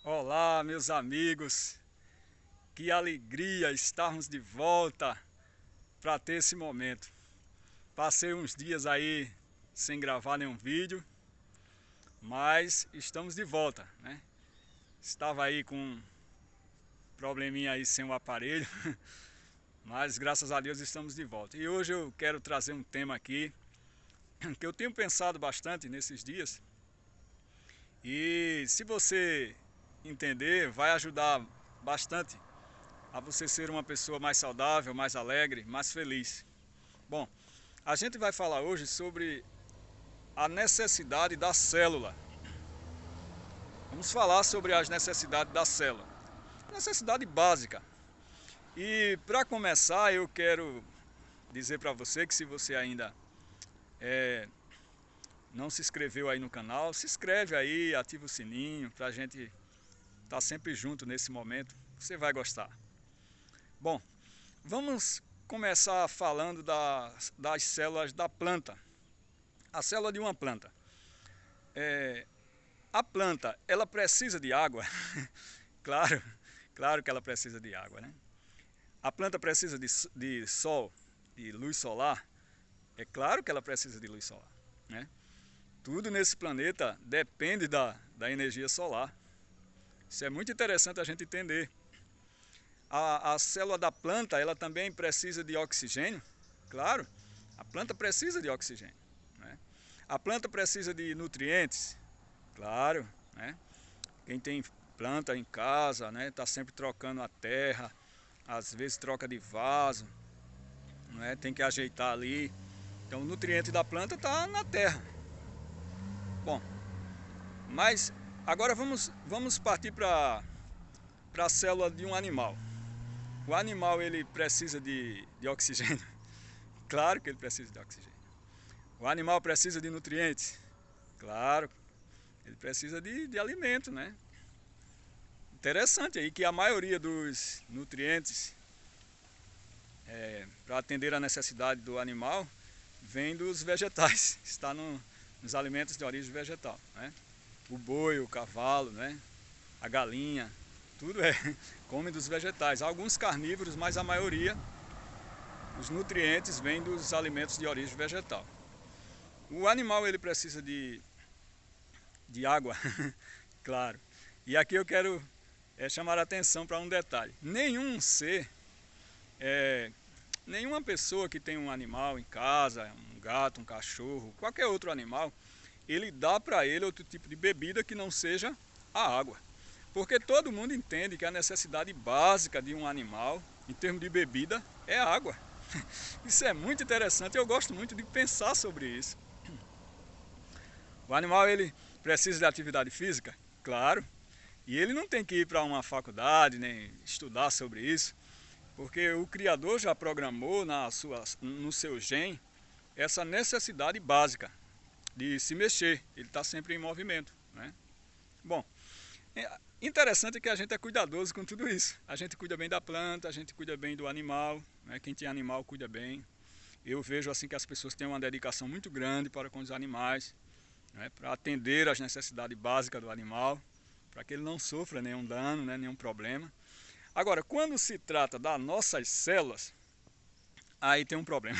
Olá, meus amigos, que alegria estarmos de volta para ter esse momento. Passei uns dias aí sem gravar nenhum vídeo, mas estamos de volta, né? Estava aí com um probleminha aí sem o aparelho, mas graças a Deus estamos de volta. E hoje eu quero trazer um tema aqui que eu tenho pensado bastante nesses dias. E se você entender, vai ajudar bastante a você ser uma pessoa mais saudável, mais alegre, mais feliz. Bom, a gente vai falar hoje sobre a necessidade da célula. Vamos falar sobre as necessidades da célula. Necessidade básica. E para começar, eu quero dizer para você que se você ainda não se inscreveu aí no canal, se inscreve aí, ativa o sininho para a gente estar sempre junto nesse momento. Você vai gostar. Bom, vamos começar falando das células da planta. A célula de uma planta. A planta, ela precisa de água? Claro que ela precisa de água, né? A planta precisa de sol, de luz solar? É claro que ela precisa de luz solar, né? Tudo nesse planeta depende da energia solar. Isso é muito interessante a gente entender. A célula da planta, ela também precisa de oxigênio? Claro, a planta precisa de oxigênio, né? A planta precisa de nutrientes? Claro, né? Quem tem planta em casa, né, tá sempre trocando a terra, às vezes troca de vaso, né, tem que ajeitar ali. Então o nutriente da planta está na terra. Bom, mas agora vamos partir para a célula de um animal. O animal, ele precisa de oxigênio? Claro que ele precisa de oxigênio. O animal precisa de nutrientes? Claro, ele precisa de alimento, né? Interessante aí que a maioria dos nutrientes para atender a necessidade do animal vem dos vegetais, está nos alimentos de origem vegetal, né? O boi, o cavalo, né? A galinha, tudo come dos vegetais. Alguns carnívoros, mas a maioria, os nutrientes vêm dos alimentos de origem vegetal. O animal, ele precisa de água, claro. E aqui eu quero chamar a atenção para um detalhe. Nenhum ser, nenhuma pessoa que tem um animal em casa, um gato, um cachorro, qualquer outro animal, ele dá para ele outro tipo de bebida que não seja a água. Porque todo mundo entende que a necessidade básica de um animal, em termos de bebida, é a água. Isso é muito interessante, eu gosto muito de pensar sobre isso. O animal, ele precisa de atividade física? Claro. E ele não tem que ir para uma faculdade, nem estudar sobre isso, porque o Criador já programou no seu gene essa necessidade básica de se mexer. Ele está sempre em movimento, né? Bom, interessante que a gente é cuidadoso com tudo isso. A gente cuida bem da planta, a gente cuida bem do animal, né? Quem tem animal cuida bem. Eu vejo assim que as pessoas têm uma dedicação muito grande para com os animais, né? Para atender às necessidades básicas do animal, para que ele não sofra nenhum dano, né? Nenhum problema. Agora, quando se trata das nossas células, aí tem um problema.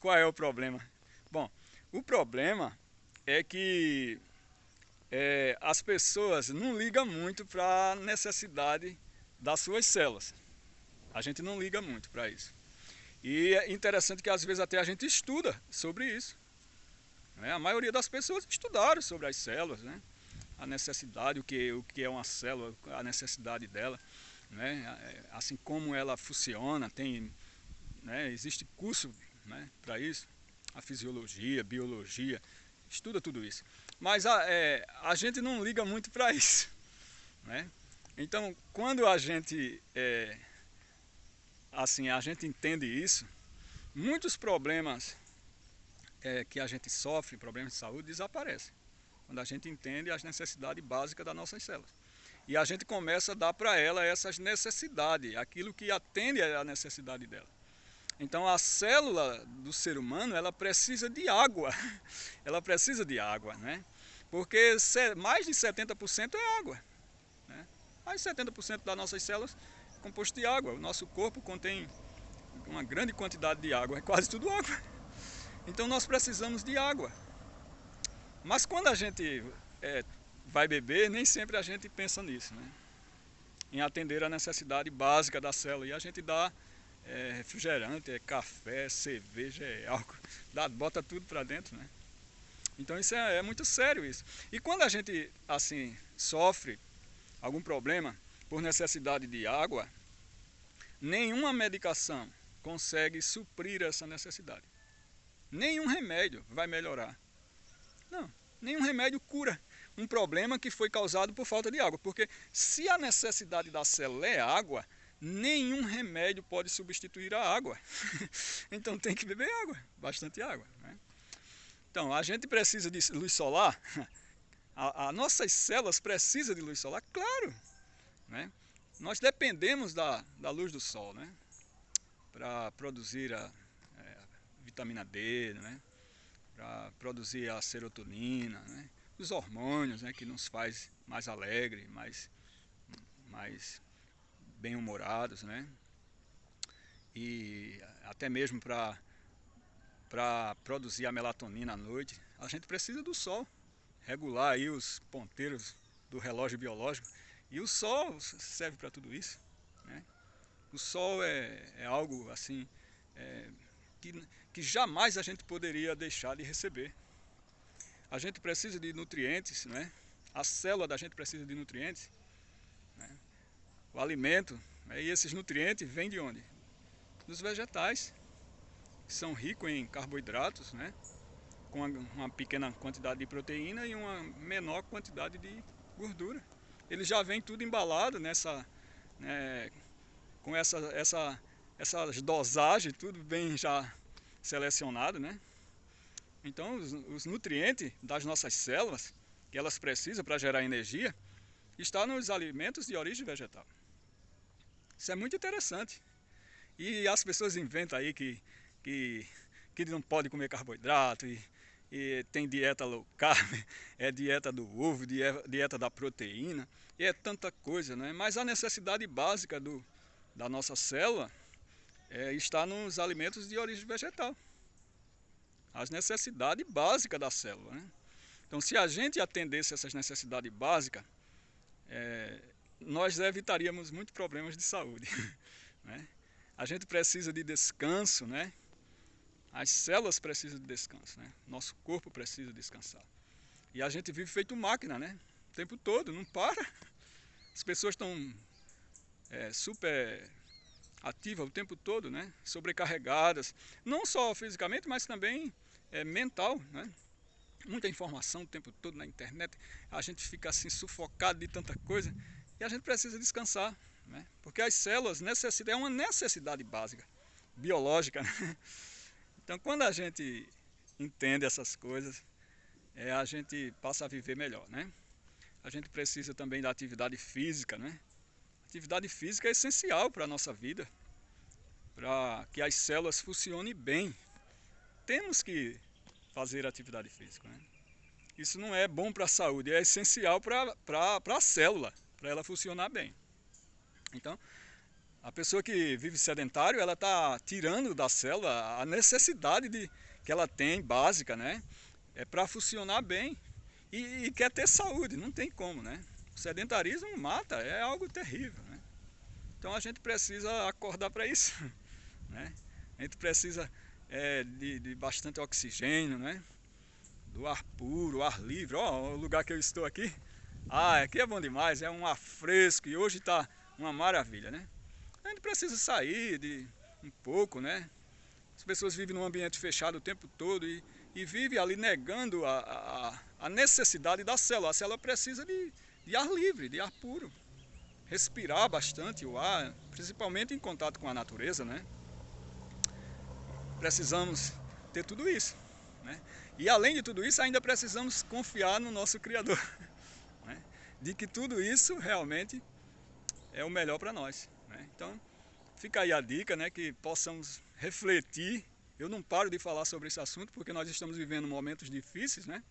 Qual é o problema? Bom, o problema é que as pessoas não ligam muito para a necessidade das suas células. A gente não liga muito para isso. E é interessante que às vezes até a gente estuda sobre isso, né? A maioria das pessoas estudaram sobre as células, né? A necessidade, o que é uma célula, a necessidade dela, né? Assim como ela funciona, né? Existe curso, né, para isso, a fisiologia, biologia, estuda tudo isso. Mas a gente não liga muito para isso, né? Então, quando a gente a gente entende isso, muitos problemas que a gente sofre, problemas de saúde, desaparecem. Quando a gente entende as necessidades básicas das nossas células. E a gente começa a dar para ela essas necessidades, aquilo que atende à necessidade dela. Então a célula do ser humano, ela precisa de água. Ela precisa de água, né? Porque mais de 70% é água. né? Mais de 70% das nossas células é composto de água. O nosso corpo contém uma grande quantidade de água, é quase tudo água. Então nós precisamos de água. Mas quando a gente vai beber, nem sempre a gente pensa nisso, né? Em atender a necessidade básica da célula. E a gente dá refrigerante, café, cerveja, álcool, bota tudo para dentro, né? Então isso é muito sério isso. E quando a gente assim sofre algum problema por necessidade de água, nenhuma medicação consegue suprir essa necessidade. Nenhum remédio vai melhorar. Não, nenhum remédio cura um problema que foi causado por falta de água. Porque se a necessidade da célula é água, nenhum remédio pode substituir a água. Então tem que beber água, bastante água, né? Então a gente precisa de luz solar. As nossas células precisam de luz solar, claro, né? Nós dependemos da luz do sol, né? Para produzir a vitamina D, né? Para produzir a serotonina, né? Os hormônios, né? Que nos faz mais alegre, mais bem-humorados, né? E até mesmo para produzir a melatonina à noite, a gente precisa do sol, regular aí os ponteiros do relógio biológico. E o sol serve para tudo isso, né? O sol é algo assim que jamais a gente poderia deixar de receber. A gente precisa de nutrientes, né? A célula da gente precisa de nutrientes, né? O alimento, né? E esses nutrientes vêm de onde? Dos vegetais, que são ricos em carboidratos, né? Com uma pequena quantidade de proteína e uma menor quantidade de gordura. Ele já vem tudo embalado nessa, né, com essas dosagens, tudo bem já selecionado, né? Então os nutrientes das nossas células, que elas precisam para gerar energia, estão nos alimentos de origem vegetal. Isso é muito interessante. E as pessoas inventam aí que não pode comer carboidrato e tem dieta low carb, é dieta do ovo, dieta da proteína, e é tanta coisa, né? Mas a necessidade básica da nossa célula está nos alimentos de origem vegetal. As necessidades básicas da célula, né? Então, se a gente atendesse essas necessidades básicas, nós evitaríamos muitos problemas de saúde, né? A gente precisa de descanso, né? As células precisam de descanso, né? Nosso corpo precisa descansar. E a gente vive feito máquina, né? O tempo todo, não para. As pessoas estão super ativas o tempo todo, né? Sobrecarregadas, não só fisicamente, mas também mental, né? Muita informação o tempo todo na internet. A gente fica assim sufocado de tanta coisa e a gente precisa descansar, né? Porque as células é uma necessidade básica, biológica, né? Então, quando a gente entende essas coisas, a gente passa a viver melhor, né? A gente precisa também da atividade física, né? Atividade física é essencial para a nossa vida, para que as células funcionem bem. Temos que fazer atividade física, né? Isso não é bom para a saúde, é essencial para a célula, para ela funcionar bem. Então, a pessoa que vive sedentário, ela está tirando da célula a necessidade que ela tem, básica, né? É para funcionar bem e quer ter saúde, não tem como, né? O sedentarismo mata, é algo terrível, né? Então a gente precisa acordar para isso, né? A gente precisa de bastante oxigênio, né? Do ar puro, ar livre. Ó, o lugar que eu estou aqui, aqui é bom demais, é um ar fresco e hoje está uma maravilha, né? A gente precisa sair um pouco, né? As pessoas vivem num ambiente fechado o tempo todo e vivem ali negando a necessidade da célula. A célula precisa de ar livre, de ar puro. Respirar bastante o ar, principalmente em contato com a natureza, né? Precisamos ter tudo isso, né? E além de tudo isso, ainda precisamos confiar no nosso Criador, né? De que tudo isso realmente é o melhor para nós, né? Então, fica aí a dica, né? Que possamos refletir. Eu não paro de falar sobre esse assunto porque nós estamos vivendo momentos difíceis, né?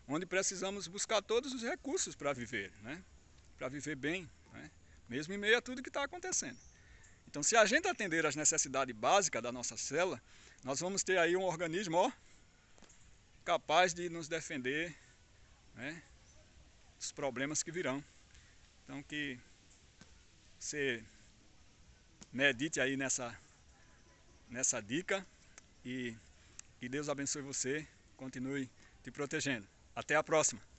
Onde precisamos buscar todos os recursos para viver, né? para viver bem, né? Mesmo em meio a tudo que está acontecendo. Então, se a gente atender às necessidades básicas da nossa célula, nós vamos ter aí um organismo, ó, capaz de nos defender, né, dos problemas que virão. Então, que você medite aí nessa dica e que Deus abençoe você, continue te protegendo. Até a próxima!